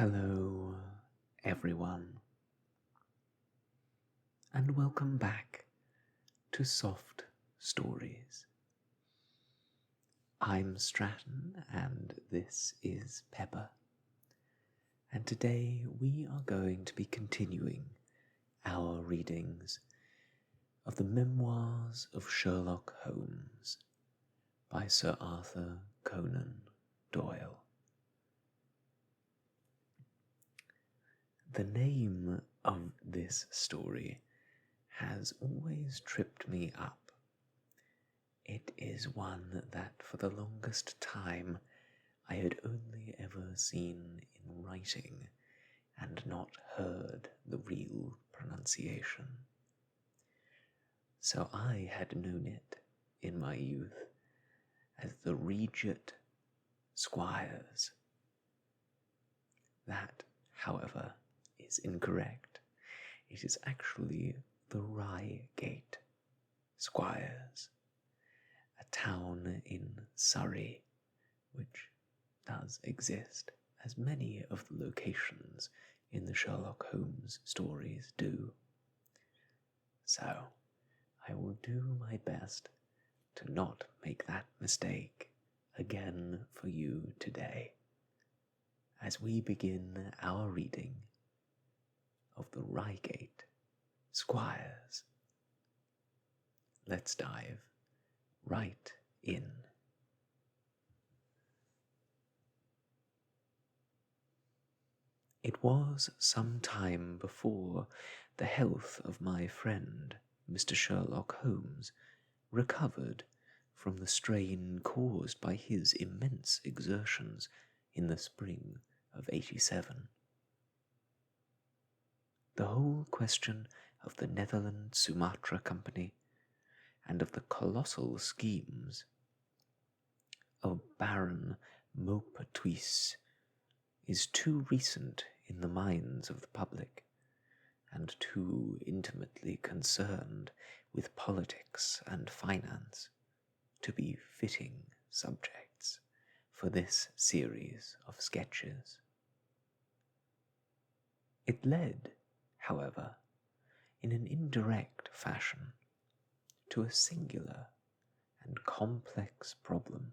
Hello, everyone, and welcome back to Soft Stories. I'm Stratton, and this is Pepper, and today we are going to be continuing our readings of the Memoirs of Sherlock Holmes by Sir Arthur Conan Doyle. The name of this story has always tripped me up. It is one that for the longest time I had only ever seen in writing and not heard the real pronunciation. So I had known it in my youth as the Reigate Squires. That, however, is incorrect. It is actually the Reigate Squires, a town in Surrey, which does exist, as many of the locations in the Sherlock Holmes stories do. So, I will do my best to not make that mistake again for you today, as we begin our reading of the Reigate Squires. Let's dive right in. It was some time before the health of my friend, Mr. Sherlock Holmes, recovered from the strain caused by his immense exertions in the spring of '87. The whole question of the Netherland-Sumatra Company and of the colossal schemes of Baron Maupertuis is too recent in the minds of the public and too intimately concerned with politics and finance to be fitting subjects for this series of sketches. It led, however, in an indirect fashion, to a singular and complex problem,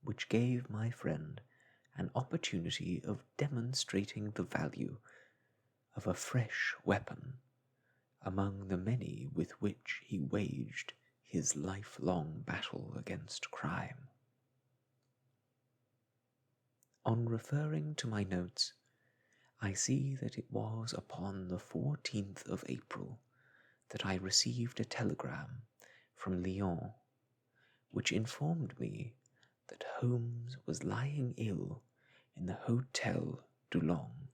which gave my friend an opportunity of demonstrating the value of a fresh weapon among the many with which he waged his lifelong battle against crime. On referring to my notes, I see that it was upon the 14th of April that I received a telegram from Lyon, which informed me that Holmes was lying ill in the Hotel Dulong.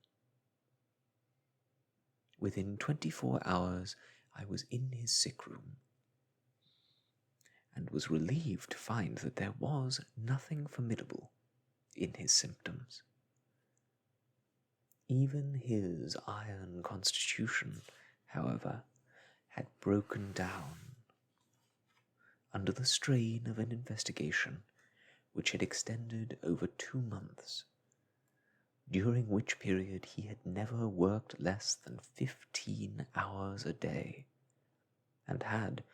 Within 24 hours I was in his sick room, and was relieved to find that there was nothing formidable in his symptoms. Even his iron constitution, however, had broken down under the strain of an investigation which had extended over 2 months, during which period he had never worked less than 15 hours a day, and had,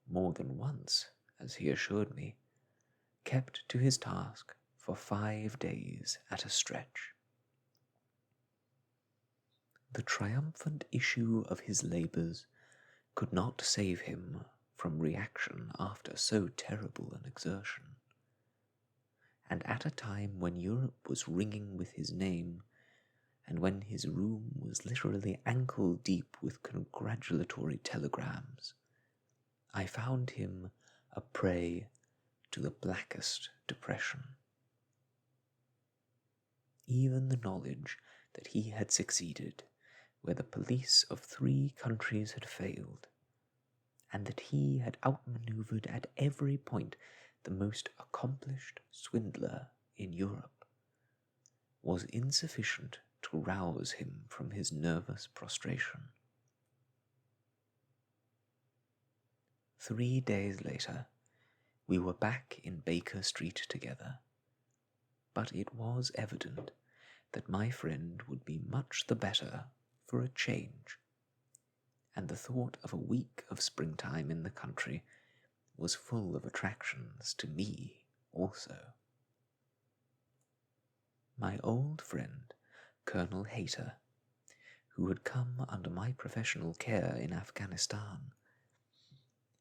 more than once, as he assured me, kept to his task for 5 days at a stretch. The triumphant issue of his labours could not save him from reaction after so terrible an exertion, and at a time when Europe was ringing with his name, and when his room was literally ankle-deep with congratulatory telegrams, I found him a prey to the blackest depression. Even the knowledge that he had succeeded where the police of 3 countries had failed, and that he had outmanoeuvred at every point the most accomplished swindler in Europe, was insufficient to rouse him from his nervous prostration. 3 days later, we were back in Baker Street together, but it was evident that my friend would be much the better for a change, and the thought of a week of springtime in the country was full of attractions to me also. My old friend, Colonel Hayter, who had come under my professional care in Afghanistan,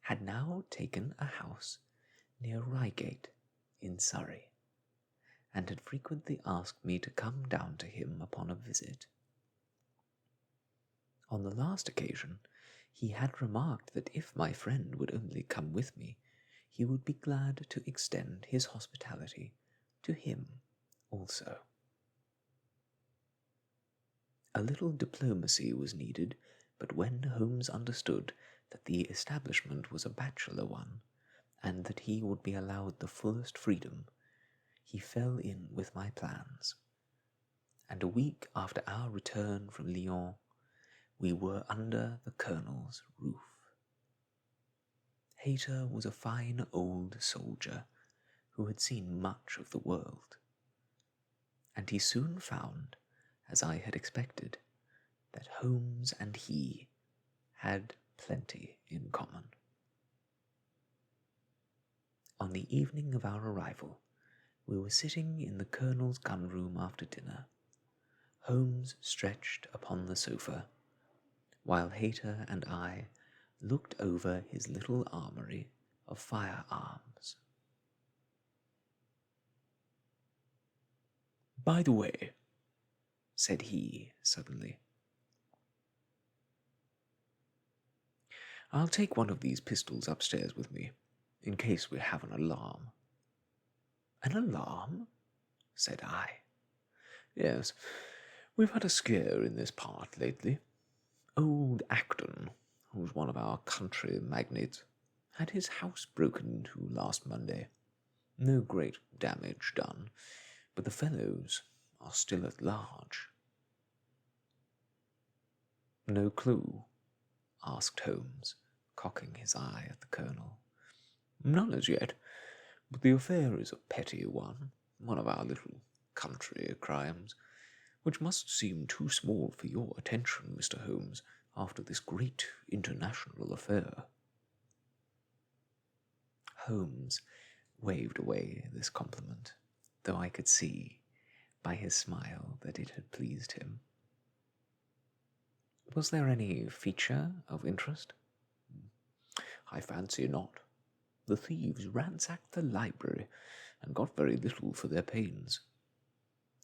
had now taken a house near Reigate in Surrey, and had frequently asked me to come down to him upon a visit. On the last occasion, he had remarked that if my friend would only come with me, he would be glad to extend his hospitality to him also. A little diplomacy was needed, but when Holmes understood that the establishment was a bachelor one, and that he would be allowed the fullest freedom, he fell in with my plans, and a week after our return from Lyons, we were under the Colonel's roof. Hayter was a fine old soldier who had seen much of the world, and he soon found, as I had expected, that Holmes and he had plenty in common. On the evening of our arrival, we were sitting in the Colonel's gun-room after dinner, Holmes stretched upon the sofa, while Hayter and I looked over his little armoury of firearms. "By the way," said he suddenly, "I'll take one of these pistols upstairs with me, in case we have an alarm." "An alarm?" said I. "Yes, we've had a scare in this part lately. Old Acton, who's one of our country magnates, had his house broken into last Monday. No great damage done, but the fellows are still at large." "No clue?" asked Holmes, cocking his eye at the Colonel. "None as yet, but the affair is a petty one of our little country crimes, which must seem too small for your attention, Mr. Holmes, after this great international affair." Holmes waved away this compliment, though I could see by his smile that it had pleased him. "Was there any feature of interest?" "I fancy not. The thieves ransacked the library and got very little for their pains.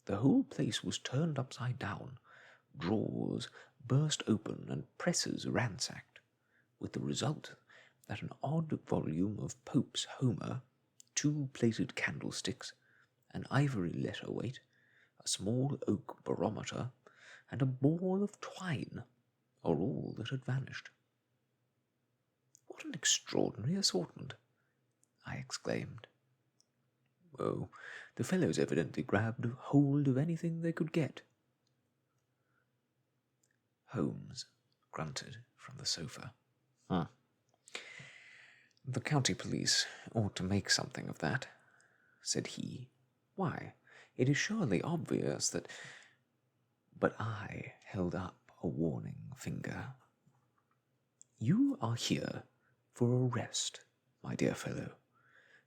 The whole place was turned upside down, drawers burst open and presses ransacked, with the result that an odd volume of Pope's Homer, 2 plated candlesticks, an ivory letter-weight, a small oak barometer, and a ball of twine are all that had vanished." "What an extraordinary assortment!" I exclaimed. "Oh, the fellows evidently grabbed hold of anything they could get." Holmes grunted from the sofa. "The county police ought to make something of that," said he. "Why, it is surely obvious that—" But I held up a warning finger. "You are here for a rest, my dear fellow.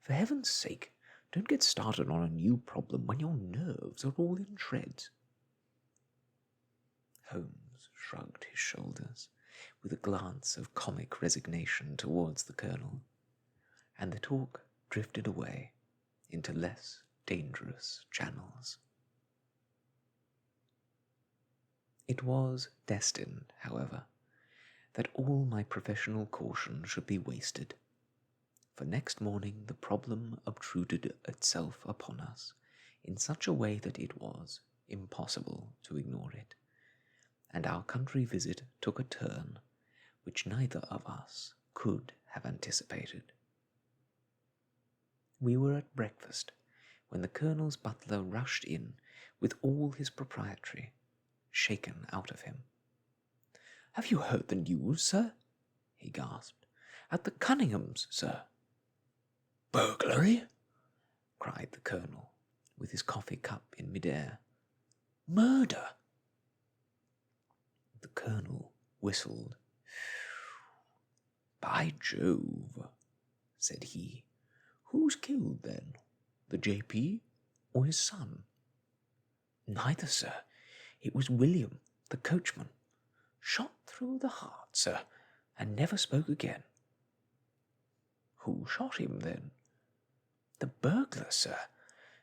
For heaven's sake, don't get started on a new problem when your nerves are all in shreds." Holmes shrugged his shoulders, with a glance of comic resignation towards the Colonel, and the talk drifted away into less dangerous channels. It was destined, however, that all my professional caution should be wasted, for next morning the problem obtruded itself upon us in such a way that it was impossible to ignore it, and our country visit took a turn which neither of us could have anticipated. We were at breakfast when the Colonel's butler rushed in with all his propriety shaken out of him. "Have you heard the news, sir?" he gasped. "At the Cunninghams, sir." "Burglary?" cried the Colonel, with his coffee cup in mid-air. Murder! The colonel whistled. By Jove, said he. Who's killed, then? The J.P. or his son? Neither, sir. It was William, the coachman. Shot through the heart, sir, and never spoke again. Who shot him, then? The burglar, sir.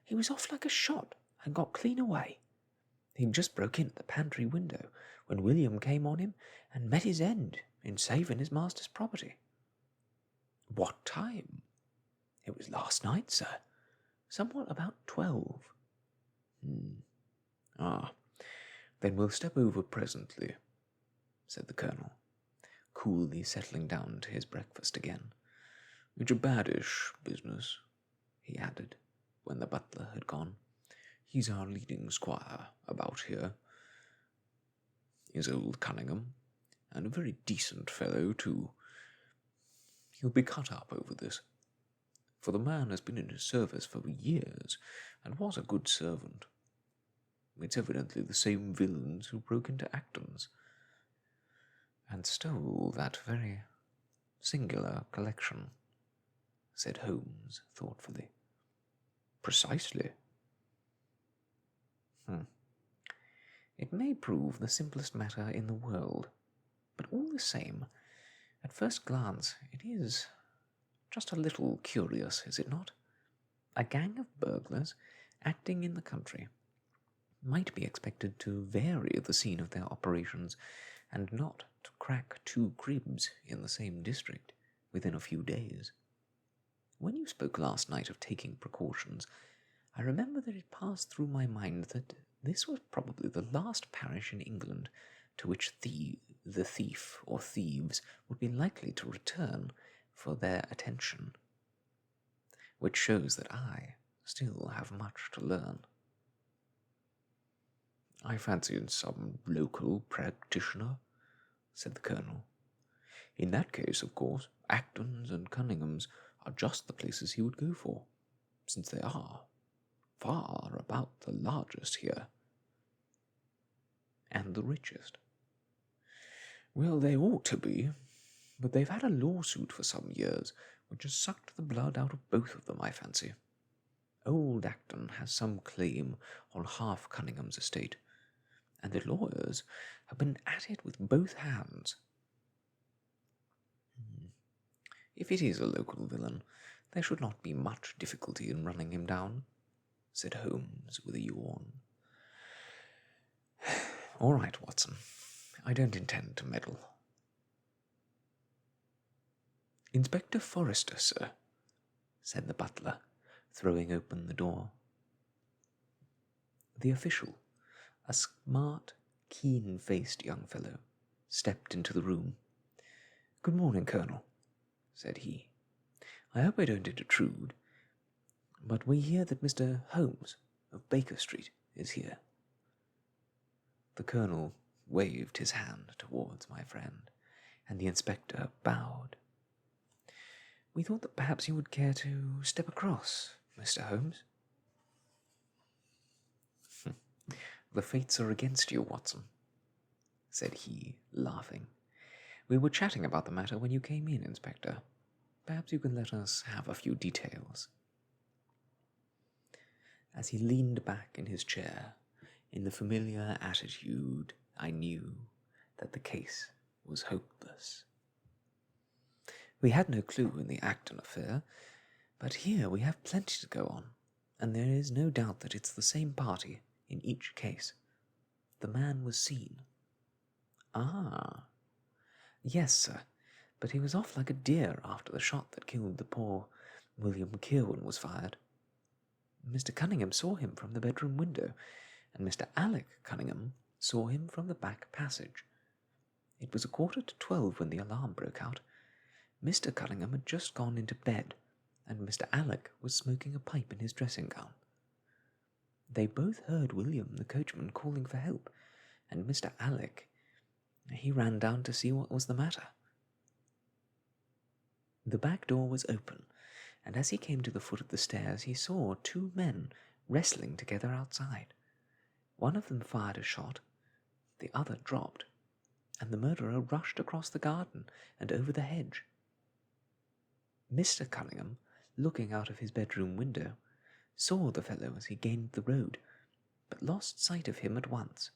He was off like a shot and got clean away. He'd just broke in at the pantry window when William came on him and met his end in saving his master's property. What time? It was last night, sir. Somewhat about 12. Ah, then we'll step over presently, said the colonel, coolly settling down to his breakfast again. It's a baddish business, he added, when the butler had gone. He's our leading squire about here. He's old Cunningham, and a very decent fellow, too. He'll be cut up over this, for the man has been in his service for years, and was a good servant. It's evidently the same villains who broke into Acton's, and stole that very singular collection, said Holmes thoughtfully. Precisely. It may prove the simplest matter in the world, but all the same, at first glance, it is just a little curious, is it not? A gang of burglars acting in the country might be expected to vary the scene of their operations and not to crack 2 cribs in the same district within a few days. When you spoke last night of taking precautions, I remember that it passed through my mind that this was probably the last parish in England to which the thief or thieves would be likely to return for their attention, which shows that I still have much to learn. I fancy in some local practitioner, said the colonel. In that case, of course, Acton's and Cunningham's are just the places he would go for, since they are far about the largest here, and the richest. Well, they ought to be, but they've had a lawsuit for some years, which has sucked the blood out of both of them, I fancy. Old Acton has some claim on half Cunningham's estate, and the lawyers have been at it with both hands. If it is a local villain, there should not be much difficulty in running him down, said Holmes with a yawn. All right, Watson. I don't intend to meddle. Inspector Forrester, sir, said the butler, throwing open the door. The official, a smart, keen-faced young fellow, stepped into the room. Good morning, Colonel, said he. I hope I don't intrude, but we hear that Mr. Holmes of Baker Street is here. The colonel waved his hand towards my friend, and the inspector bowed. We thought that perhaps you would care to step across, Mr. Holmes. The fates are against you, Watson, said he, laughing. We were chatting about the matter when you came in, Inspector. Perhaps you can let us have a few details. As he leaned back in his chair, in the familiar attitude, I knew that the case was hopeless. We had no clue in the Acton affair, but here we have plenty to go on, and there is no doubt that it's the same party in each case. The man was seen. Ah, yes, sir, but he was off like a deer after the shot that killed the poor William Kirwan was fired. Mr. Cunningham saw him from the bedroom window, and Mr. Alec Cunningham saw him from the back passage. It was 11:45 when the alarm broke out. Mr. Cunningham had just gone into bed, and Mr. Alec was smoking a pipe in his dressing gown. They both heard William, the coachman, calling for help, and Mr. Alec, he ran down to see what was the matter. The back door was open, and as he came to the foot of the stairs, he saw 2 men wrestling together outside. One of them fired a shot, the other dropped, and the murderer rushed across the garden and over the hedge. Mr. Cunningham, looking out of his bedroom window, saw the fellow as he gained the road, but lost sight of him at once.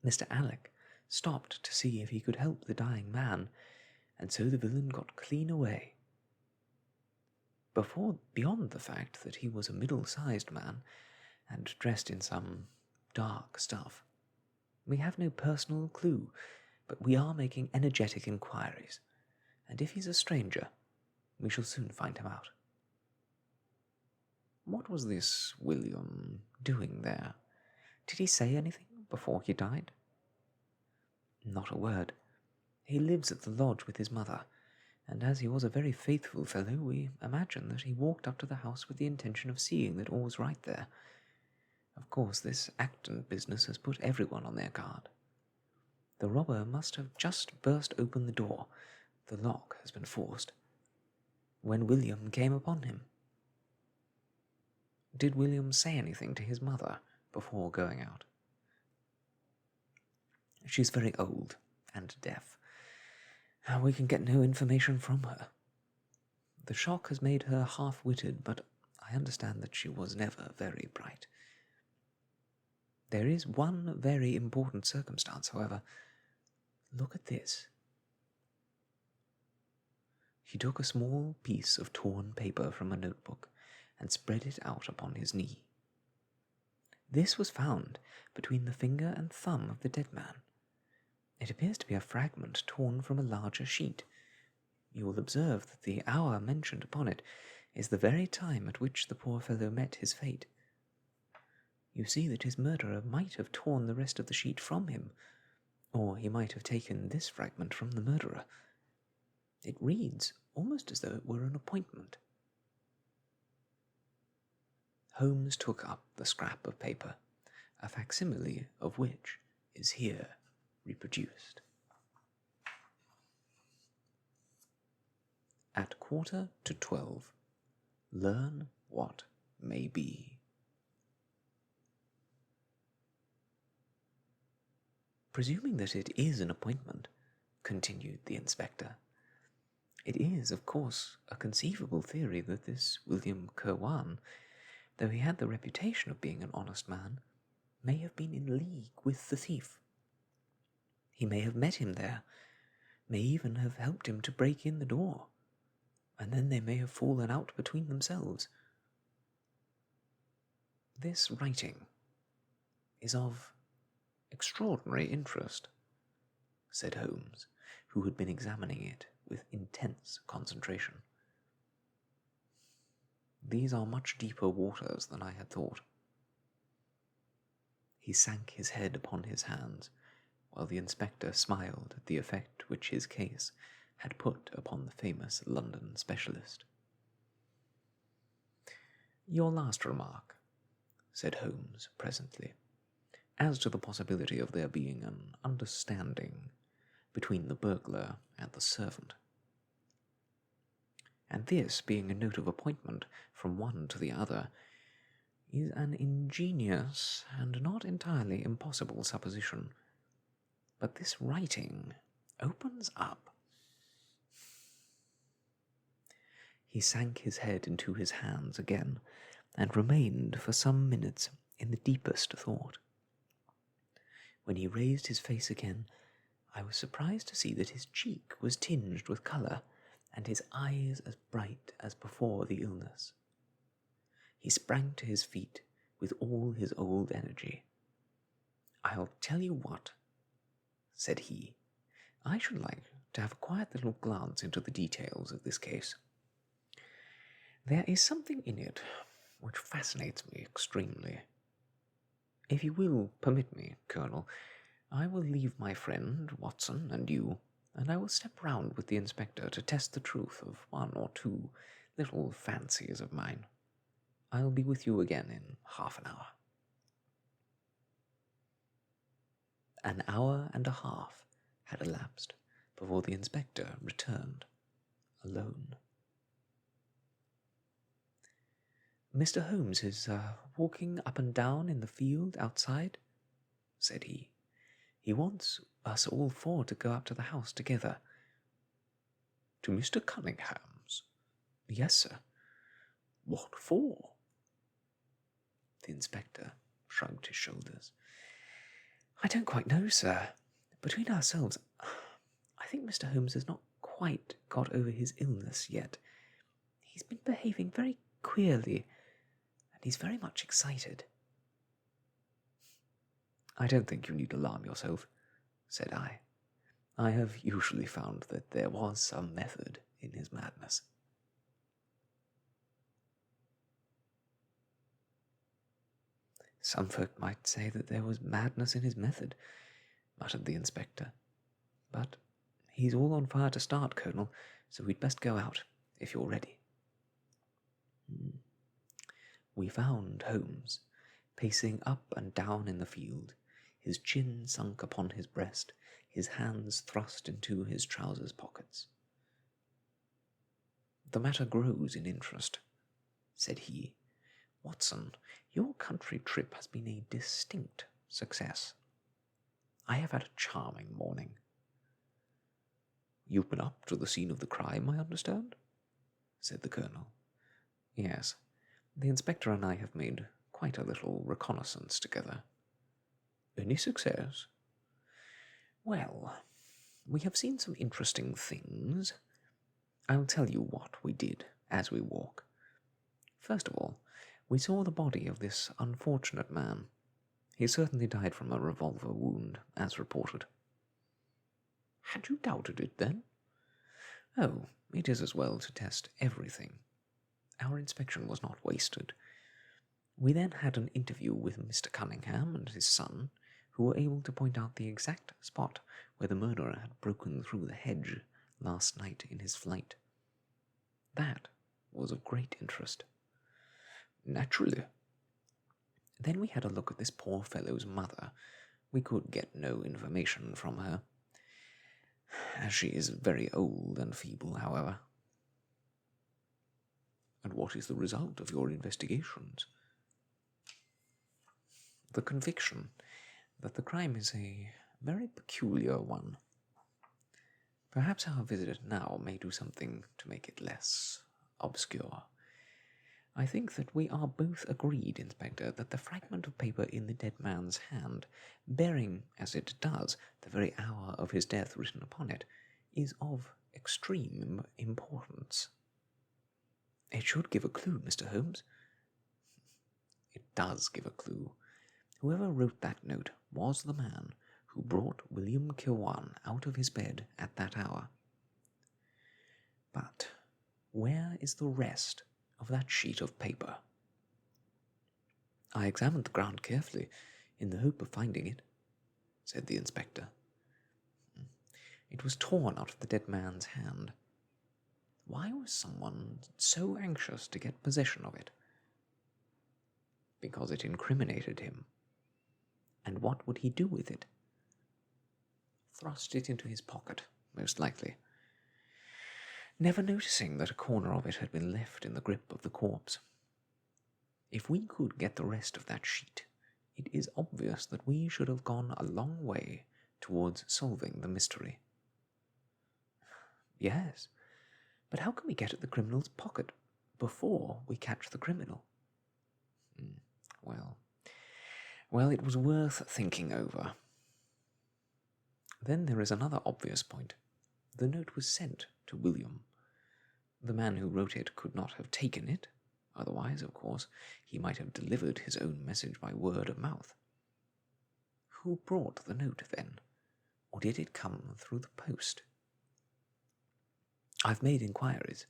Mr. Alec stopped to see if he could help the dying man, and so the villain got clean away. Beyond the fact that he was a middle-sized man, and dressed in some dark stuff, we have no personal clue, but we are making energetic inquiries, and if he's a stranger, we shall soon find him out. What was this William doing there? Did he say anything before he died? Not a word. He lives at the lodge with his mother, and as he was a very faithful fellow, we imagine that he walked up to the house with the intention of seeing that all was right there. Of course, this Acton business has put everyone on their guard. The robber must have just burst open the door. The lock has been forced. When William came upon him. Did William say anything to his mother before going out? She's very old and deaf. We can get no information from her. The shock has made her half-witted, but I understand that she was never very bright. There is one very important circumstance, however. Look at this. He took a small piece of torn paper from a notebook and spread it out upon his knee. This was found between the finger and thumb of the dead man. It appears to be a fragment torn from a larger sheet. You will observe that the hour mentioned upon it is the very time at which the poor fellow met his fate. You see that his murderer might have torn the rest of the sheet from him, or he might have taken this fragment from the murderer. It reads almost as though it were an appointment. Holmes took up the scrap of paper, a facsimile of which is here reproduced. At 11:45, learn what may be. Presuming that it is an appointment, continued the inspector, it is, of course, a conceivable theory that this William Kirwan, though he had the reputation of being an honest man, may have been in league with the thief. He may have met him there, may even have helped him to break in the door, and then they may have fallen out between themselves. This writing is of extraordinary interest, said Holmes, who had been examining it with intense concentration. These are much deeper waters than I had thought. He sank his head upon his hands, while the inspector smiled at the effect which his case had put upon the famous London specialist. Your last remark, said Holmes presently, as to the possibility of there being an understanding between the burglar and the servant, and this being a note of appointment from one to the other, is an ingenious and not entirely impossible supposition. But this writing opens up. He sank his head into his hands again, and remained for some minutes in the deepest thought. When he raised his face again, I was surprised to see that his cheek was tinged with colour, and his eyes as bright as before the illness. He sprang to his feet with all his old energy. "I'll tell you what," said he. "I should like to have a quiet little glance into the details of this case. There is something in it which fascinates me extremely. If you will permit me, Colonel, I will leave my friend Watson and you, and I will step round with the inspector to test the truth of one or two little fancies of mine. I'll be with you again in half an hour." An hour and a half had elapsed before the inspector returned, alone. Mr. Holmes is walking up and down in the field outside, said he. He wants us all four to go up to the house together. To Mr. Cunningham's? Yes, sir. What for? The inspector shrugged his shoulders. I don't quite know, sir. Between ourselves, I think Mr. Holmes has not quite got over his illness yet. He's been behaving very queerly, and he's very much excited. I don't think you need alarm yourself, said I. I have usually found that there was some method in his madness. Some folk might say that there was madness in his method, muttered the inspector. But he's all on fire to start, Colonel, so we'd best go out, if you're ready. We found Holmes, pacing up and down in the field, his chin sunk upon his breast, his hands thrust into his trousers pockets. The matter grows in interest, said he. Watson, your country trip has been a distinct success. I have had a charming morning. You've been up to the scene of the crime, I understand? Said the colonel. Yes, the inspector and I have made quite a little reconnaissance together. Any success? Well, we have seen some interesting things. I'll tell you what we did as we walk. First of all, we saw the body of this unfortunate man. He certainly died from a revolver wound, as reported. Had you doubted it, then? Oh, it is as well to test everything. Our inspection was not wasted. We then had an interview with Mr. Cunningham and his son, who were able to point out the exact spot where the murderer had broken through the hedge last night in his flight. That was of great interest. Naturally. Then we had a look at this poor fellow's mother. We could get no information from her. As she is very old and feeble, however. And what is the result of your investigations? The conviction that the crime is a very peculiar one. Perhaps our visit now may do something to make it less obscure. I think that we are both agreed, Inspector, that the fragment of paper in the dead man's hand, bearing, as it does, the very hour of his death written upon it, is of extreme importance. It should give a clue, Mr. Holmes. It does give a clue. Whoever wrote that note was the man who brought William Kirwan out of his bed at that hour. But where is the rest of that sheet of paper? I examined the ground carefully, in the hope of finding it, said the inspector. It was torn out of the dead man's hand. Why was someone so anxious to get possession of it? Because it incriminated him. And what would he do with it? Thrust it into his pocket, most likely, never noticing that a corner of it had been left in the grip of the corpse. If we could get the rest of that sheet, it is obvious that we should have gone a long way towards solving the mystery. Yes, but how can we get at the criminal's pocket before we catch the criminal? Well, it was worth thinking over. Then there is another obvious point. The note was sent to William. The man who wrote it could not have taken it. Otherwise, of course, he might have delivered his own message by word of mouth. Who brought the note, then? Or did it come through the post? I've made inquiries,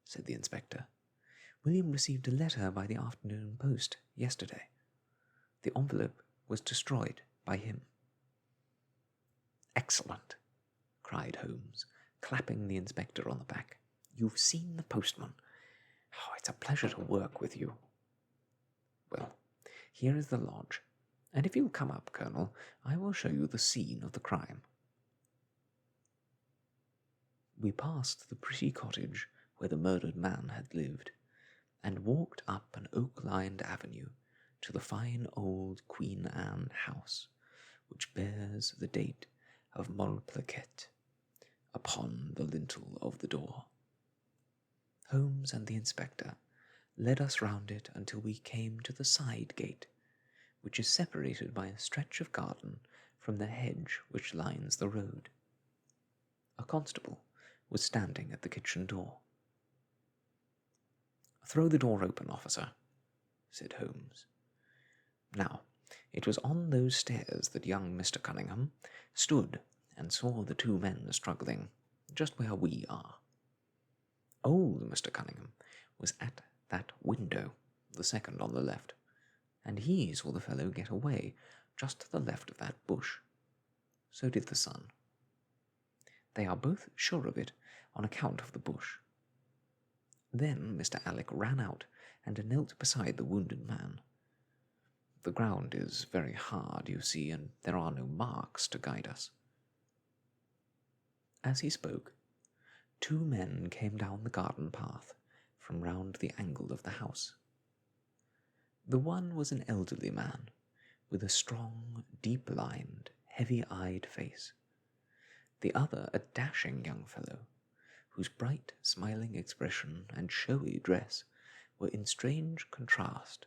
said the inspector. William received a letter by the afternoon post yesterday. The envelope was destroyed by him. Excellent, cried Holmes, clapping the inspector on the back. You've seen the postman. Oh, it's a pleasure to work with you. Well, here is the lodge, and if you'll come up, Colonel, I will show you the scene of the crime. We passed the pretty cottage where the murdered man had lived. and walked up an oak-lined avenue to the fine old Queen Anne house, which bears the date of Malplaquet upon the lintel of the door. Holmes and the inspector led us round it until we came to the side gate, which is separated by a stretch of garden from the hedge which lines the road. A constable was standing at the kitchen door. "Throw the door open, officer," said Holmes. Now, it was on those stairs that young Mr. Cunningham stood and saw the two men struggling, just where we are. Old Mr. Cunningham was at that window, the second on the left, and he saw the fellow get away, just to the left of that bush. So did the son. They are both sure of it on account of the bush. Then Mr. Alec ran out and knelt beside the wounded man. The ground is very hard, you see, and there are no marks to guide us. As he spoke, two men came down the garden path from round the angle of the house. The one was an elderly man, with a strong, deep-lined, heavy-eyed face. The other a dashing young fellow, whose bright, smiling expression and showy dress were in strange contrast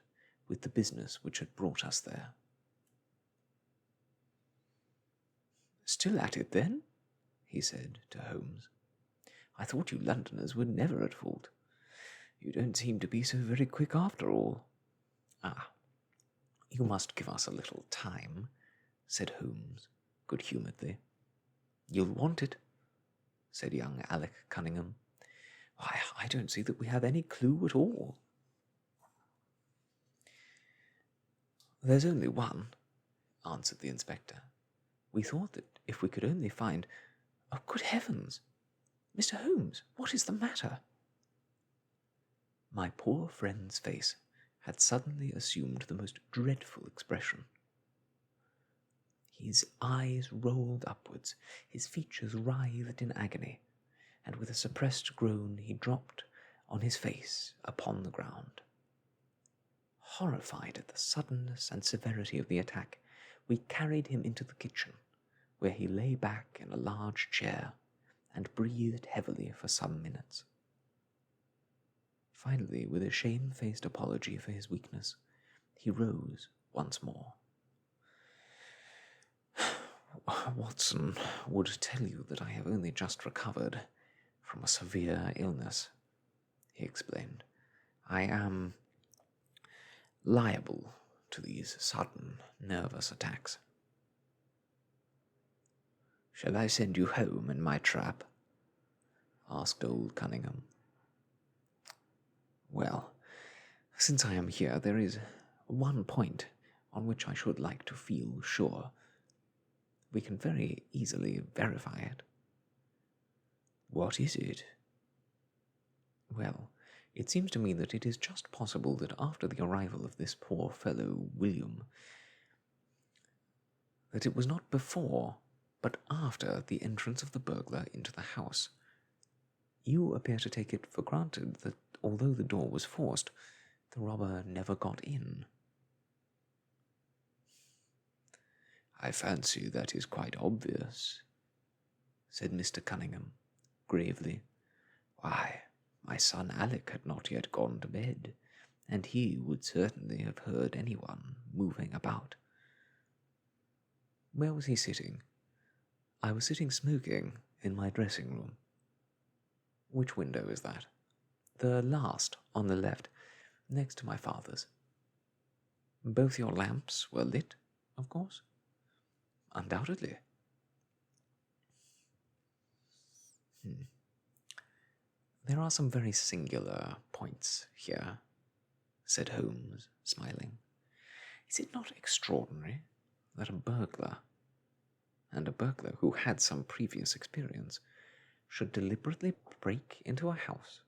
with the business which had brought us there. "Still at it, then?" he said to Holmes. "I thought you Londoners were never at fault. You don't seem to be so very quick after all." "Ah, you must give us a little time," said Holmes, good-humouredly. "You'll want it," said young Alec Cunningham. "Why, I don't see that we have any clue at all." "There's only one," answered the inspector. "We thought that if we could only find— Oh, good heavens! Mr. Holmes, what is the matter?" My poor friend's face had suddenly assumed the most dreadful expression. His eyes rolled upwards, his features writhed in agony, and with a suppressed groan he dropped on his face upon the ground. Horrified at the suddenness and severity of the attack, we carried him into the kitchen, where he lay back in a large chair and breathed heavily for some minutes. Finally, with a shamefaced apology for his weakness, he rose once more. "Watson would tell you that I have only just recovered from a severe illness," he explained. "I am liable to these sudden nervous attacks." "Shall I send you home in my trap?" asked old Cunningham. "Well, since I am here, there is one point on which I should like to feel sure. We can very easily verify it." "What is it?" "Well, it seems to me that it is just possible that after the arrival of this poor fellow William, that it was not before, but after the entrance of the burglar into the house. You appear to take it for granted that although the door was forced, the robber never got in." "I fancy that is quite obvious," said Mr. Cunningham, gravely. "Why, my son Alec had not yet gone to bed, and he would certainly have heard anyone moving about." "Where was he sitting?" "I was sitting smoking in my dressing-room." "Which window is that?" "The last on the left, next to my father's." "Both your lamps were lit, of course?" "Undoubtedly." "There are some very singular points here," said Holmes, smiling. "Is it not extraordinary that a burglar, and a burglar who had some previous experience, should deliberately break into a house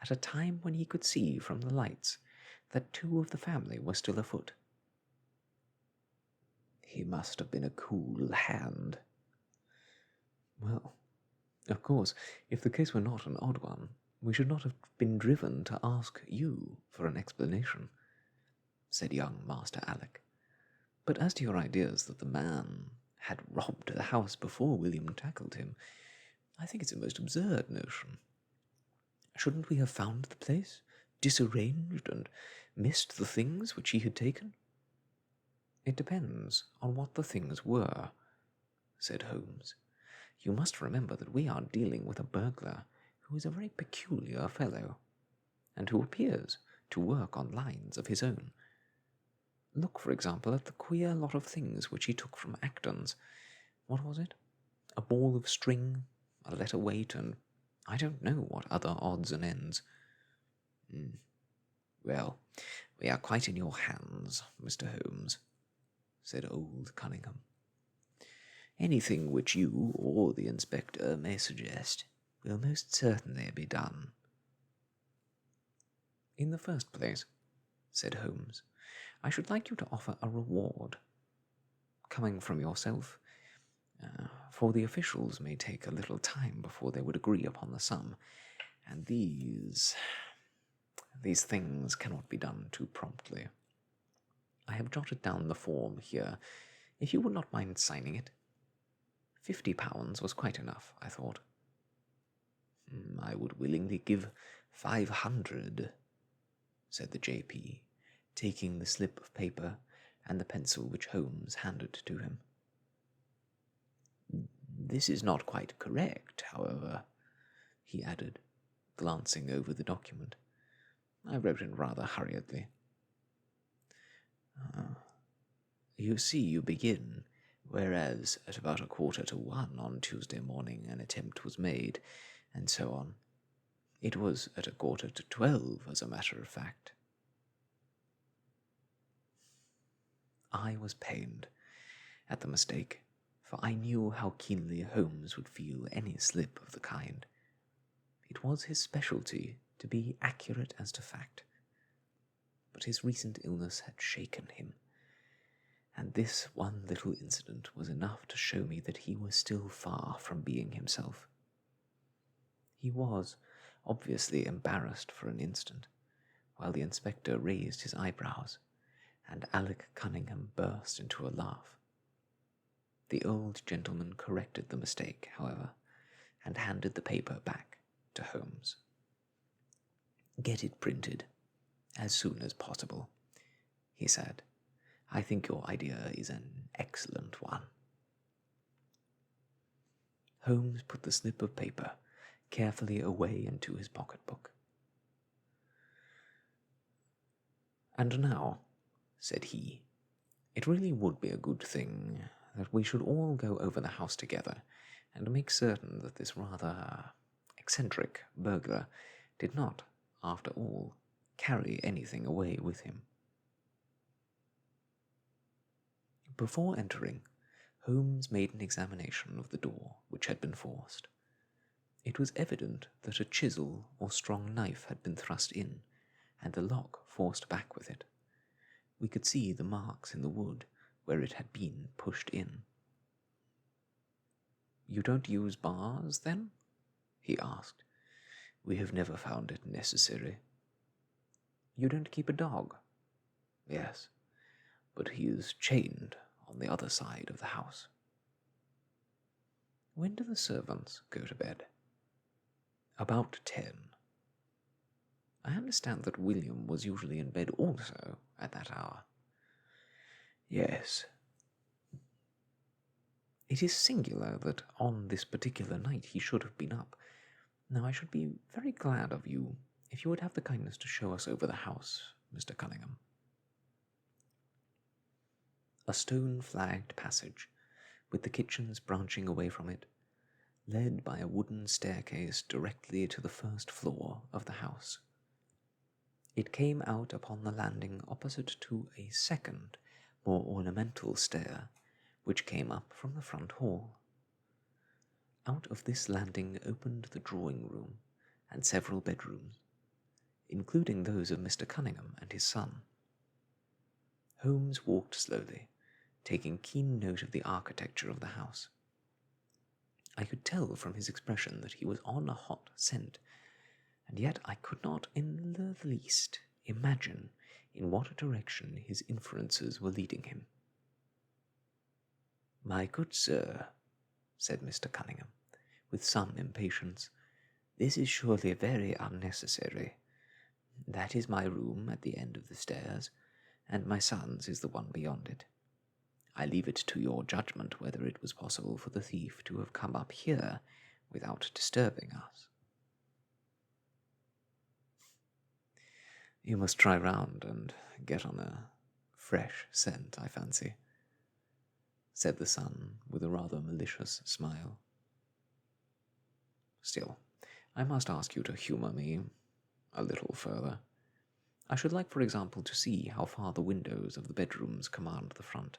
at a time when he could see from the lights that two of the family were still afoot?" "He must have been a cool hand." "Well, of course, if the case were not an odd one, We should not have been driven to ask you for an explanation, said young Master Alec. But as to your ideas that the man had robbed the house before William tackled him, I think it's a most absurd notion. Shouldn't we have found the place, disarranged, and missed the things which he had taken? It depends on what the things were, said Holmes. You must remember that we are dealing with a burglar who is a very peculiar fellow, and who appears to work on lines of his own. Look, for example, at the queer lot of things which he took from Acton's. What was it? A ball of string, a letter weight, and I don't know what other odds and ends. Well, we are quite in your hands, Mr. Holmes, said old Cunningham. Anything which you or the inspector may suggest will most certainly be done. In the first place, said Holmes, I should like you to offer a reward. Coming from yourself, for the officials may take a little time before they would agree upon the sum, and these things cannot be done too promptly. I have jotted down the form here, if you would not mind signing it. £50 was quite enough, I thought. I would willingly give 500, said the J.P., taking the slip of paper and the pencil which Holmes handed to him. This is not quite correct, however, he added, glancing over the document. I wrote it rather hurriedly. You see, you begin, whereas at about 1:45 on Tuesday morning an attempt was made, and so on. It was at 11:45, as a matter of fact. I was pained at the mistake, for I knew how keenly Holmes would feel any slip of the kind. It was his specialty to be accurate as to fact, but his recent illness had shaken him, and this one little incident was enough to show me that he was still far from being himself. He was obviously embarrassed for an instant, while the inspector raised his eyebrows, and Alec Cunningham burst into a laugh. The old gentleman corrected the mistake, however, and handed the paper back to Holmes. Get it printed as soon as possible, he said. I think your idea is an excellent one. Holmes put the slip of paper carefully away into his pocketbook. And now, said he, it really would be a good thing that we should all go over the house together and make certain that this rather eccentric burglar did not, after all, carry anything away with him. Before entering, Holmes made an examination of the door which had been forced. It was evident that a chisel or strong knife had been thrust in, and the lock forced back with it. We could see the marks in the wood where it had been pushed in. You don't use bars, then? He asked. We have never found it necessary. You don't keep a dog? Yes, but he is chained on the other side of the house. When do the servants go to bed? About 10. I understand that William was usually in bed also at that hour. Yes. It is singular that on this particular night he should have been up. Now I should be very glad of you if you would have the kindness to show us over the house, Mr. Cunningham. A stone-flagged passage, with the kitchens branching away from it, led by a wooden staircase directly to the first floor of the house. It came out upon the landing opposite to a second, more ornamental stair, which came up from the front hall. Out of this landing opened the drawing-room and several bedrooms, including those of Mr. Cunningham and his son. Holmes walked slowly, taking keen note of the architecture of the house. I could tell from his expression that he was on a hot scent, and yet I could not in the least imagine in what direction his inferences were leading him. "My good sir," said Mr. Cunningham, with some impatience, "this is surely very unnecessary. That is my room at the end of the stairs, and my son's is the one beyond it. I leave it to your judgment whether it was possible for the thief to have come up here without disturbing us." "You must try round and get on a fresh scent, I fancy," said the son with a rather malicious smile. "Still, I must ask you to humour me a little further. I should like, for example, to see how far the windows of the bedrooms command the front.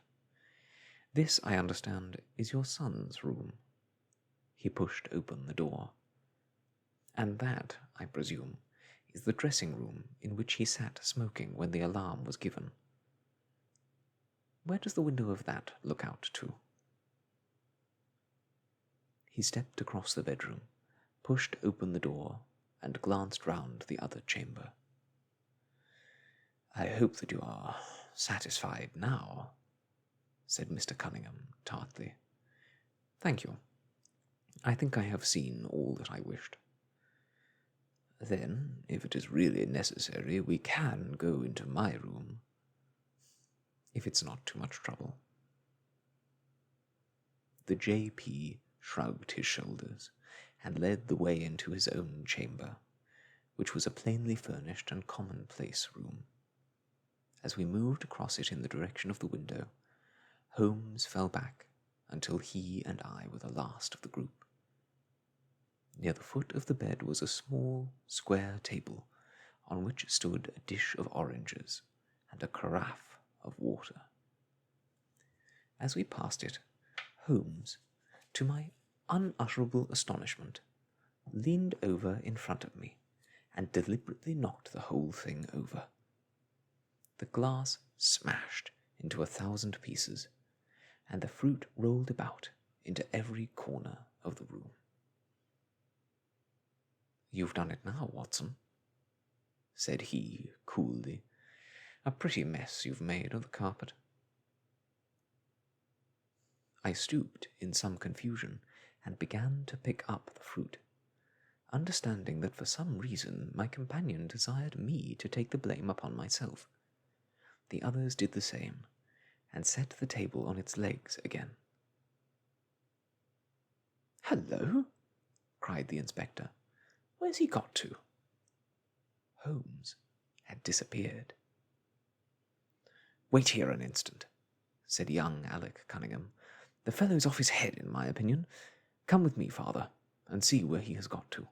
This, I understand, is your son's room." He pushed open the door. "And that, I presume, is the dressing-room in which he sat smoking when the alarm was given. Where does the window of that look out to?" He stepped across the bedroom, pushed open the door, and glanced round the other chamber. "I hope that you are satisfied now," said Mr. Cunningham tartly. "Thank you. I think I have seen all that I wished. Then, if it is really necessary, we can go into my room, if it's not too much trouble." The J.P. shrugged his shoulders and led the way into his own chamber, which was a plainly furnished and commonplace room. As we moved across it in the direction of the window, Holmes fell back until he and I were the last of the group. Near the foot of the bed was a small, square table on which stood a dish of oranges and a carafe of water. As we passed it, Holmes, to my unutterable astonishment, leaned over in front of me and deliberately knocked the whole thing over. The glass smashed into 1,000 pieces, and the fruit rolled about into every corner of the room. "You've done it now, Watson," said he coolly. "A pretty mess you've made of the carpet." I stooped in some confusion and began to pick up the fruit, understanding that for some reason my companion desired me to take the blame upon myself. The others did the same, and set the table on its legs again. "Hello!" cried the inspector. "Where's he got to?" Holmes had disappeared. "Wait here an instant," said young Alec Cunningham. "The fellow's off his head, in my opinion. Come with me, father, and see where he has got to."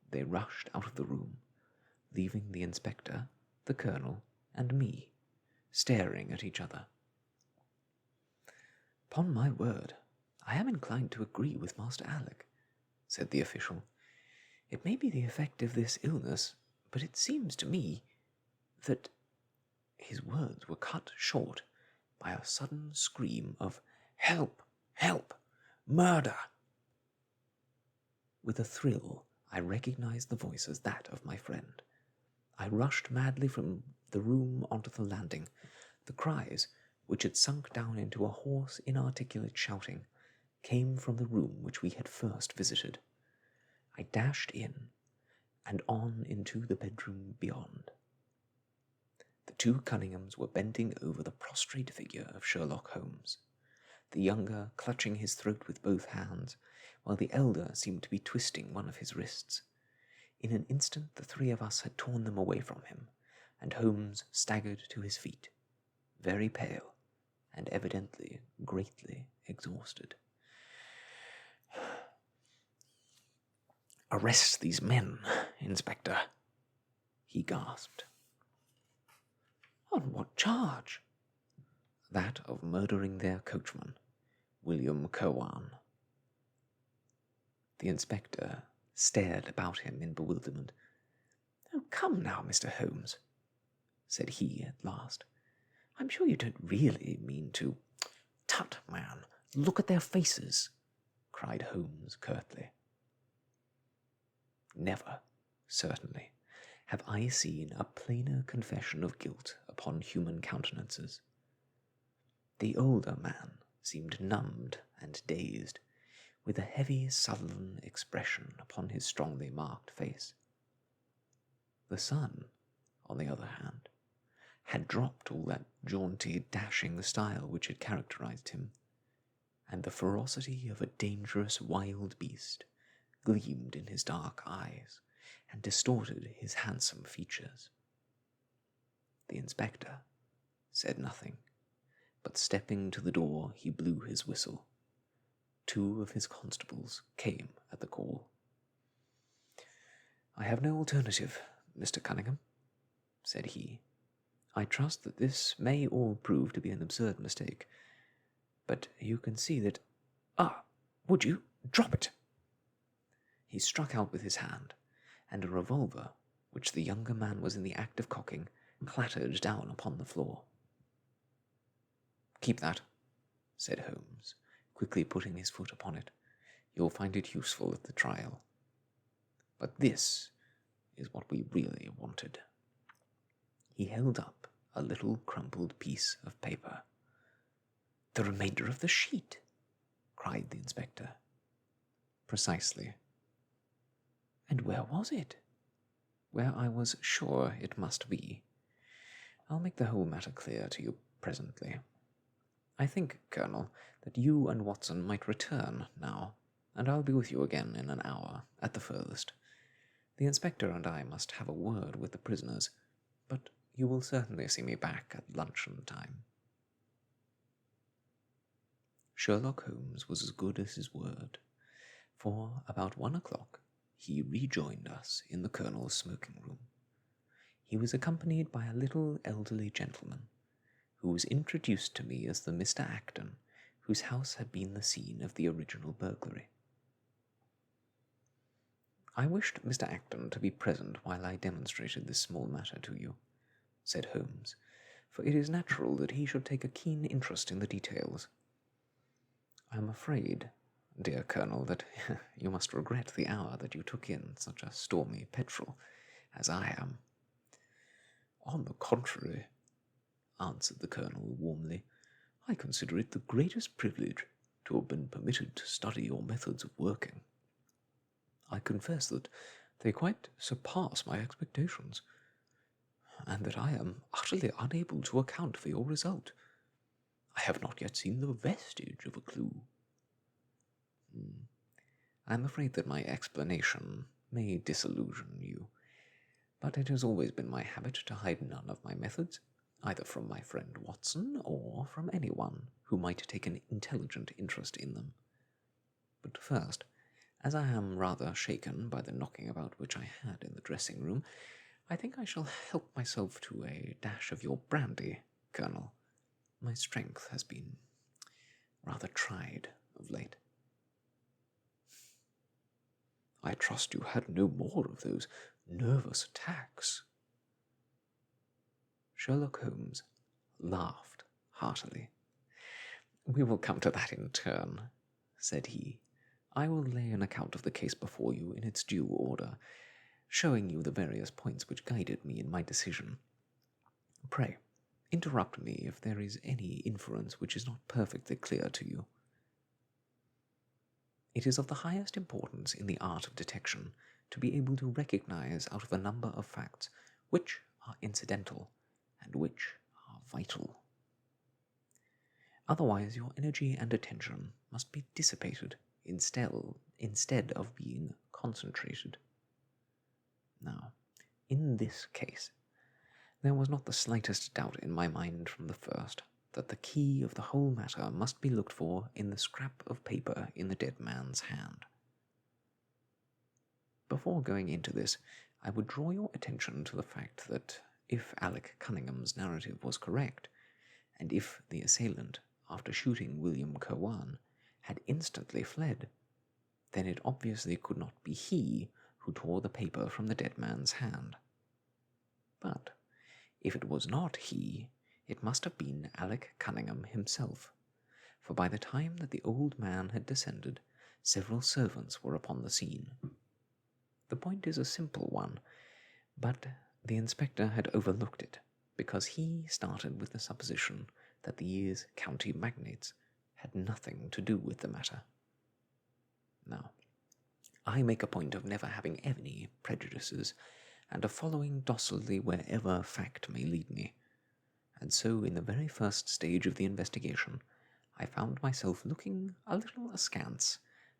They rushed out of the room, leaving the inspector, the colonel, and me, staring at each other. "Upon my word, I am inclined to agree with Master Alec," said the official. "It may be the effect of this illness, but it seems to me that—" His words were cut short by a sudden scream of "Help! Help! Murder!" With a thrill, I recognized the voice as that of my friend. I rushed madly from the room onto the landing. The cries, which had sunk down into a hoarse, inarticulate shouting, came from the room which we had first visited. I dashed in, and on into the bedroom beyond. The two Cunninghams were bending over the prostrate figure of Sherlock Holmes, the younger clutching his throat with both hands, while the elder seemed to be twisting one of his wrists. In an instant the three of us had torn them away from him, and Holmes staggered to his feet, very pale, and evidently greatly exhausted. "Arrest these men, Inspector," he gasped. "On what charge?" "That of murdering their coachman, William Cowan." The inspector stared about him in bewilderment. "Oh, come now, Mr. Holmes," said he at last. "I'm sure you don't really mean to—" "Tut, man, look at their faces," cried Holmes curtly. Never, certainly, have I seen a plainer confession of guilt upon human countenances. The older man seemed numbed and dazed, with a heavy, sullen expression upon his strongly marked face. The son, on the other hand, had dropped all that jaunty, dashing style which had characterized him, and the ferocity of a dangerous wild beast gleamed in his dark eyes and distorted his handsome features. The inspector said nothing, but stepping to the door he blew his whistle. 2 of his constables came at the call. "I have no alternative, Mr. Cunningham," said he. "I trust that this may all prove to be an absurd mistake, but you can see that— would you drop it?" He struck out with his hand, and a revolver, which the younger man was in the act of cocking, clattered down upon the floor. "Keep that," said Holmes, quickly putting his foot upon it. "You'll find it useful at the trial. But this is what we really wanted." He held up a little crumpled piece of paper. "The remainder of the sheet!" cried the inspector. "Precisely." "And where was it?" "Where I was sure it must be. I'll make the whole matter clear to you presently. I think, Colonel, that you and Watson might return now, and I'll be with you again in an hour, at the furthest. The inspector and I must have a word with the prisoners, but you will certainly see me back at luncheon time." Sherlock Holmes was as good as his word, for about 1 o'clock he rejoined us in the Colonel's smoking room. He was accompanied by a little elderly gentleman, who was introduced to me as the Mr. Acton, whose house had been the scene of the original burglary. "I wished Mr. Acton to be present while I demonstrated this small matter to you," said Holmes, "for it is natural that he should take a keen interest in the details. I am afraid, dear Colonel, that you must regret the hour that you took in such a stormy petrel, as I am." "On the contrary," answered the Colonel warmly, "I consider it the greatest privilege to have been permitted to study your methods of working. I confess that they quite surpass my expectations, and that I am utterly unable to account for your result. I have not yet seen the vestige of a clue." "I am afraid that my explanation may disillusion you, but it has always been my habit to hide none of my methods, either from my friend Watson or from anyone who might take an intelligent interest in them. But first, as I am rather shaken by the knocking about which I had in the dressing-room, I think I shall help myself to a dash of your brandy, Colonel. My strength has been rather tried of late." "I trust you had no more of those nervous attacks." Sherlock Holmes laughed heartily. "We will come to that in turn," said he. "I will lay an account of the case before you in its due order, showing you the various points which guided me in my decision. Pray, interrupt me if there is any inference which is not perfectly clear to you. It is of the highest importance in the art of detection to be able to recognize out of a number of facts which are incidental and which are vital. Otherwise your energy and attention must be dissipated instead of being concentrated. Now, in this case, there was not the slightest doubt in my mind from the first that the key of the whole matter must be looked for in the scrap of paper in the dead man's hand. Before going into this, I would draw your attention to the fact that if Alec Cunningham's narrative was correct, and if the assailant, after shooting William Kirwan, had instantly fled, then it obviously could not be he who tore the paper from the dead man's hand. But if it was not he, it must have been Alec Cunningham himself, for by the time that the old man had descended, several servants were upon the scene. The point is a simple one, but the inspector had overlooked it, because he started with the supposition that these county magnates had nothing to do with the matter. Now, I make a point of never having any prejudices, and of following docilely wherever fact may lead me, and so in the very first stage of the investigation I found myself looking a little askance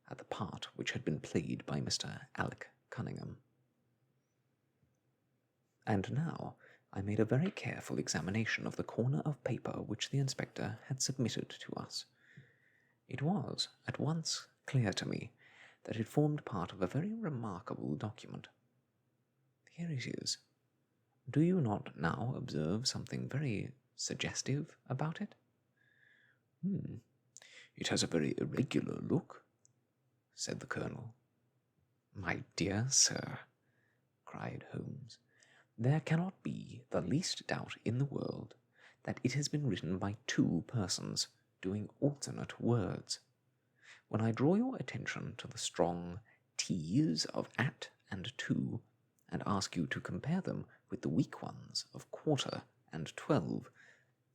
at the part which had been played by Mr. Alec Cunningham. And now I made a very careful examination of the corner of paper which the inspector had submitted to us. It was at once clear to me that it formed part of a very remarkable document. Here it is. Do you not now observe something very suggestive about it? It has a very irregular look, said the colonel. My dear sir, cried Holmes, there cannot be the least doubt in the world that it has been written by two persons doing alternate words. When I draw your attention to the strong T's of at and to, and ask you to compare them with the weak ones of quarter and 12,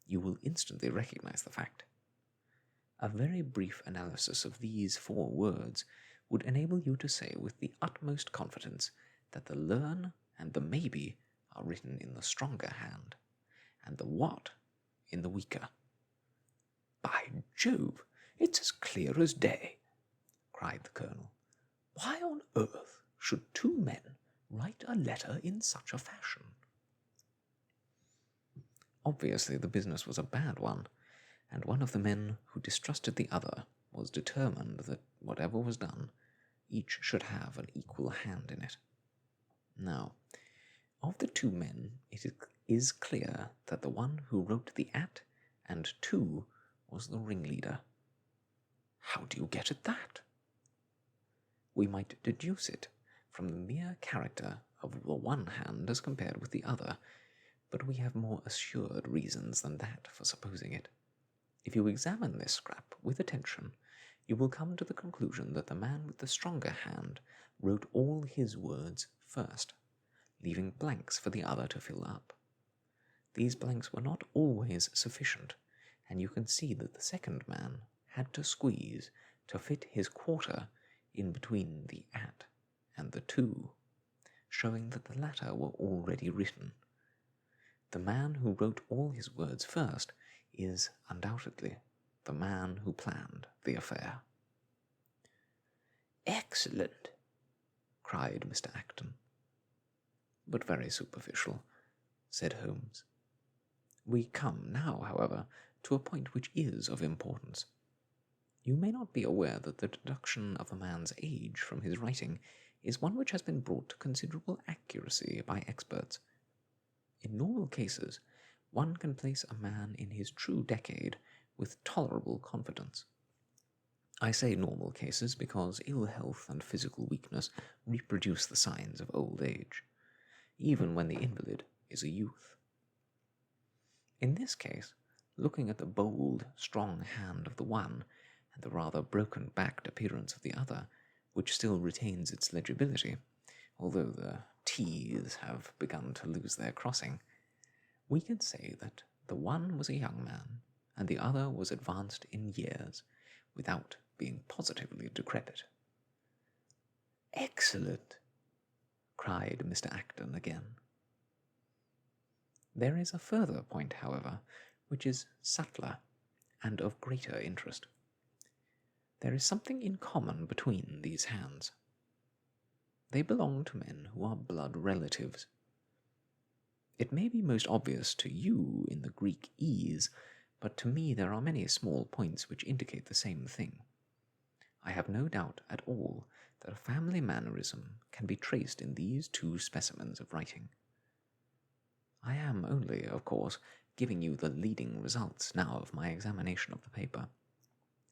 you will instantly recognize the fact. A very brief analysis of these 4 words would enable you to say with the utmost confidence that the learn and the maybe are written in the stronger hand, and the what in the weaker. By Jove, it's as clear as day, cried the colonel. Why on earth should 2 men write a letter in such a fashion? Obviously the business was a bad one, and one of the men who distrusted the other was determined that whatever was done, each should have an equal hand in it. Now, of the 2 men, it is clear that the one who wrote the at and to was the ringleader. How do you get at that? We might deduce it from the mere character of the one hand as compared with the other, but we have more assured reasons than that for supposing it. If you examine this scrap with attention, you will come to the conclusion that the man with the stronger hand wrote all his words first, leaving blanks for the other to fill up. These blanks were not always sufficient, and you can see that the second man had to squeeze to fit his quarter in between the at and the to, showing that the latter were already written. The man who wrote all his words first is undoubtedly the man who planned the affair. Excellent, cried Mr. Acton. But very superficial, said Holmes. We come now, however, to a point which is of importance. You may not be aware that the deduction of a man's age from his writing is one which has been brought to considerable accuracy by experts. In normal cases, one can place a man in his true decade with tolerable confidence. I say normal cases because ill health and physical weakness reproduce the signs of old age, even when the invalid is a youth. In this case, looking at the bold, strong hand of the one and the rather broken-backed appearance of the other, which still retains its legibility, although the T's have begun to lose their crossing, we can say that the one was a young man and the other was advanced in years, without being positively decrepit. Excellent, cried Mr. Acton again. There is a further point, however, which is subtler and of greater interest. There is something in common between these hands. They belong to men who are blood relatives. It may be most obvious to you in the Greek E's, but to me there are many small points which indicate the same thing. I have no doubt at all that a family mannerism can be traced in these 2 specimens of writing. I am only, of course, giving you the leading results now of my examination of the paper,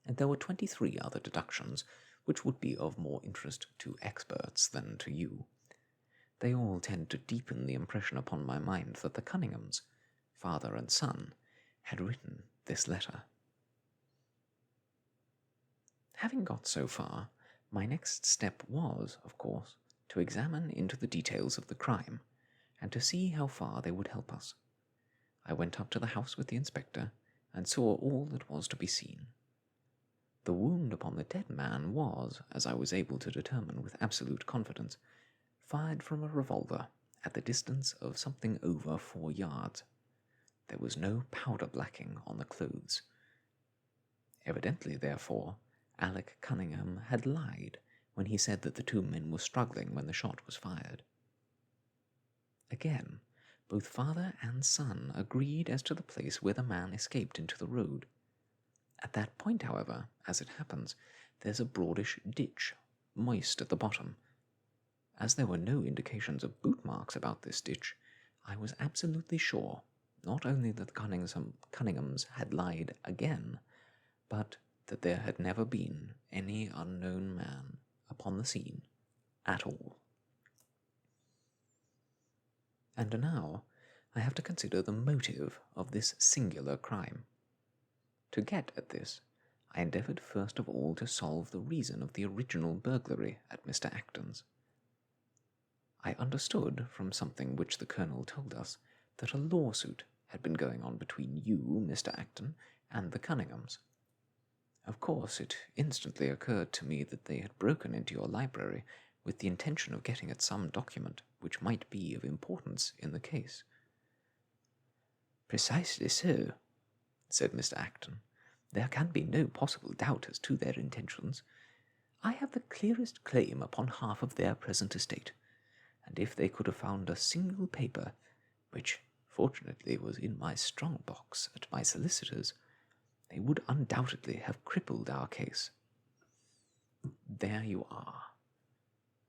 and there were 23 other deductions which would be of more interest to experts than to you. They all tend to deepen the impression upon my mind that the Cunninghams, father and son, had written this letter. Having got so far, my next step was, of course, to examine into the details of the crime, and to see how far they would help us. I went up to the house with the inspector, and saw all that was to be seen. The wound upon the dead man was, as I was able to determine with absolute confidence, fired from a revolver at the distance of something over 4 yards. There was no powder blacking on the clothes. Evidently, therefore, Alec Cunningham had lied when he said that the 2 men were struggling when the shot was fired. Again, both father and son agreed as to the place where the man escaped into the road. At that point, however, as it happens, there's a broadish ditch, moist at the bottom. As there were no indications of boot marks about this ditch, I was absolutely sure not only that the Cunninghams had lied again, but that there had never been any unknown man upon the scene at all. And now I have to consider the motive of this singular crime. To get at this, I endeavoured first of all to solve the reason of the original burglary at Mr. Acton's. I understood from something which the Colonel told us that a lawsuit had been going on between you, Mr. Acton, and the Cunninghams. Of course, it instantly occurred to me that they had broken into your library with the intention of getting at some document which might be of importance in the case. "Precisely so," said Mr. Acton. "There can be no possible doubt as to their intentions. I have the clearest claim upon half of their present estate, and if they could have found a single paper, which fortunately was in my strong box at my solicitor's, they would undoubtedly have crippled our case." "There you are,"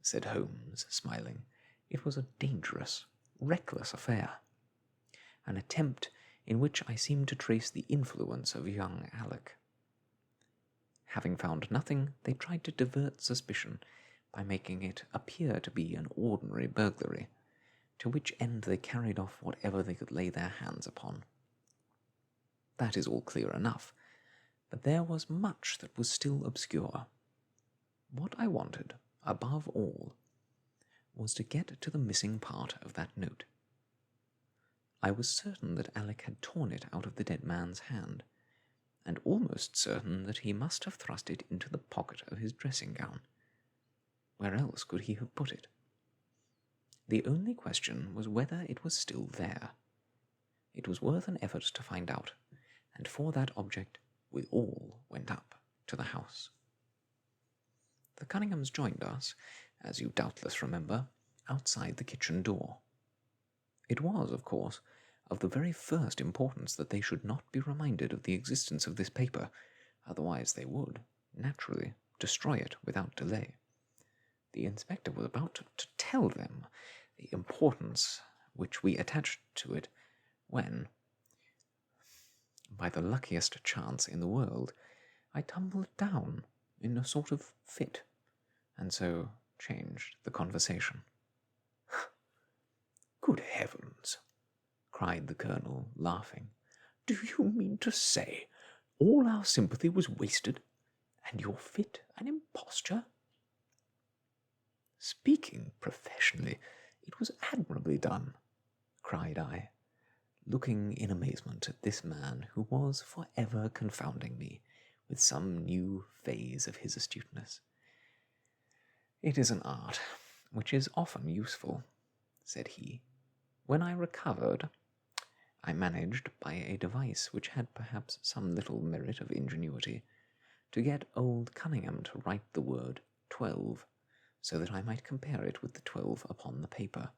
said Holmes, smiling. "It was a dangerous, reckless affair, an attempt in which I seem to trace the influence of young Alec. Having found nothing, they tried to divert suspicion by making it appear to be an ordinary burglary, to which end they carried off whatever they could lay their hands upon. That is all clear enough, but there was much that was still obscure. What I wanted, above all, was to get to the missing part of that note. I was certain that Alec had torn it out of the dead man's hand, and almost certain that he must have thrust it into the pocket of his dressing gown. Where else could he have put it? The only question was whether it was still there. It was worth an effort to find out, and for that object we all went up to the house. The Cunninghams joined us, as you doubtless remember, outside the kitchen door. It was, of course, of the very first importance that they should not be reminded of the existence of this paper, otherwise they would, naturally, destroy it without delay. The inspector was about to tell them the importance which we attached to it when, by the luckiest chance in the world, I tumbled down in a sort of fit, and so changed the conversation. "Good heavens!" cried the Colonel, laughing. "Do you mean to say all our sympathy was wasted, and your fit an imposture?" "Speaking professionally, it was admirably done," cried I, looking in amazement at this man who was for ever confounding me with some new phase of his astuteness. "It is an art which is often useful," said he. "When I recovered, I managed, by a device which had perhaps some little merit of ingenuity, to get old Cunningham to write the word 12, so that I might compare it with the 12 upon the paper."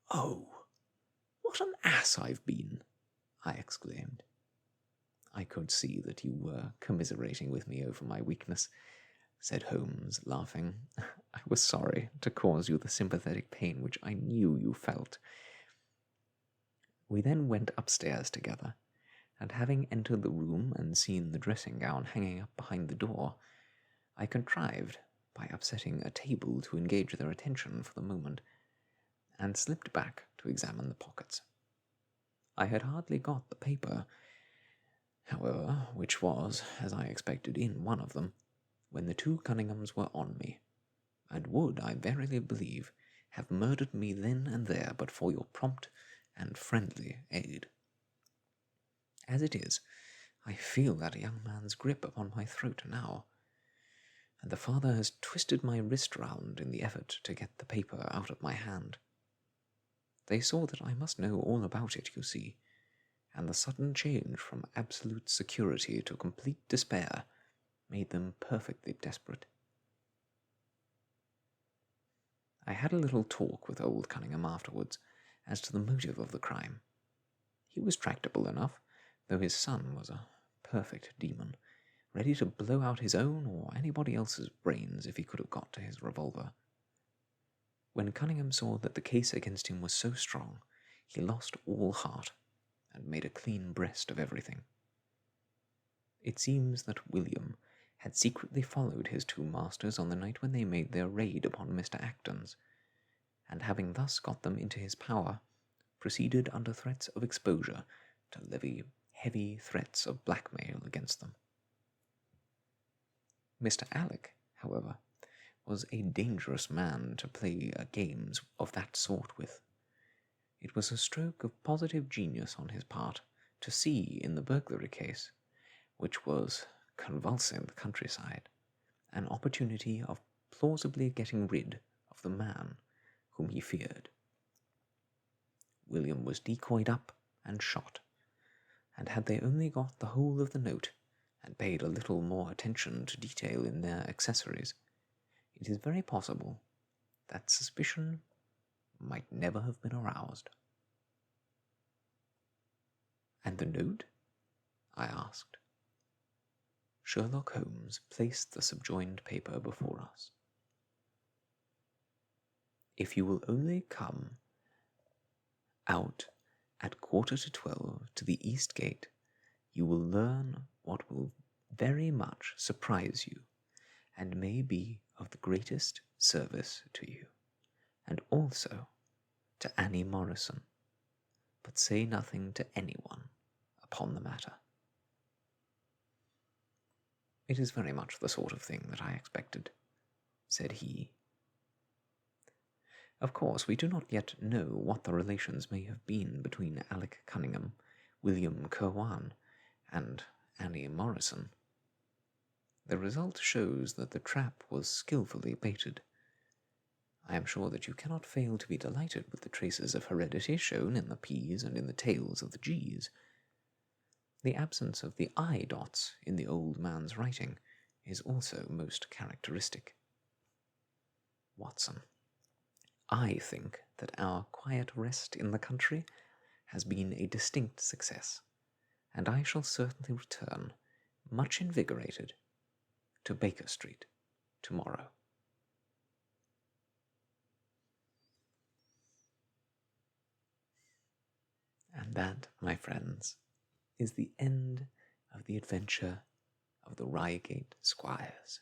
"Oh, what an ass I've been!" I exclaimed. "I could see that you were commiserating with me over my weakness," said Holmes, laughing. "I was sorry to cause you the sympathetic pain which I knew you felt." We then went upstairs together, and having entered the room and seen the dressing-gown hanging up behind the door, I contrived, by upsetting a table to engage their attention for the moment, and slipped back to examine the pockets. I had hardly got the paper, however, which was, as I expected, in one of them, when the 2 Cunninghams were on me. and would, I verily believe, have murdered me then and there but for your prompt and friendly aid. As it is, I feel that young man's grip upon my throat now, and the father has twisted my wrist round in the effort to get the paper out of my hand. They saw that I must know all about it, you see, and the sudden change from absolute security to complete despair made them perfectly desperate. I had a little talk with old Cunningham afterwards as to the motive of the crime. He was tractable enough, though his son was a perfect demon, ready to blow out his own or anybody else's brains if he could have got to his revolver. When Cunningham saw that the case against him was so strong, he lost all heart and made a clean breast of everything. It seems that William had secretly followed his two masters on the night when they made their raid upon Mr. Acton's, and having thus got them into his power, proceeded under threats of exposure to levy heavy threats of blackmail against them. Mr. Alec, however, was a dangerous man to play games of that sort with. It was a stroke of positive genius on his part to see in the burglary case, which was convulsing the countryside, an opportunity of plausibly getting rid of the man whom he feared. William was decoyed up and shot, and had they only got the whole of the note and paid a little more attention to detail in their accessories, it is very possible that suspicion might never have been aroused. "And the note?" I asked. Sherlock Holmes placed the subjoined paper before us. "If you will only come out at 11:45 to the East Gate, you will learn what will very much surprise you, and may be of the greatest service to you, and also to Annie Morrison, but say nothing to anyone upon the matter." "It is very much the sort of thing that I expected," said he. Of course, we do not yet know what the relations may have been between Alec Cunningham, William Kirwan, and Annie Morrison. The result shows that the trap was skilfully baited. I am sure that you cannot fail to be delighted with the traces of heredity shown in the P's and in the tails of the G's. The absence of the I dots in the old man's writing is also most characteristic. Watson, I think that our quiet rest in the country has been a distinct success, and I shall certainly return, much invigorated, to Baker Street tomorrow. And that, my friends, is the end of the adventure of the Reigate Squires.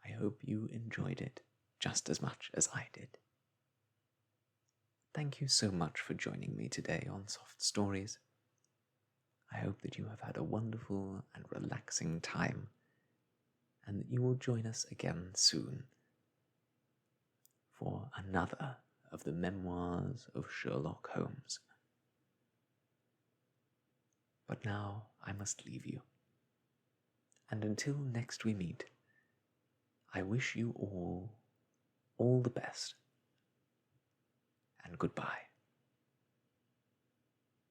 I hope you enjoyed it just as much as I did. Thank you so much for joining me today on Soft Stories. I hope that you have had a wonderful and relaxing time, and that you will join us again soon for another of the Memoirs of Sherlock Holmes. But now I must leave you, and until next we meet, I wish you all the best, and goodbye.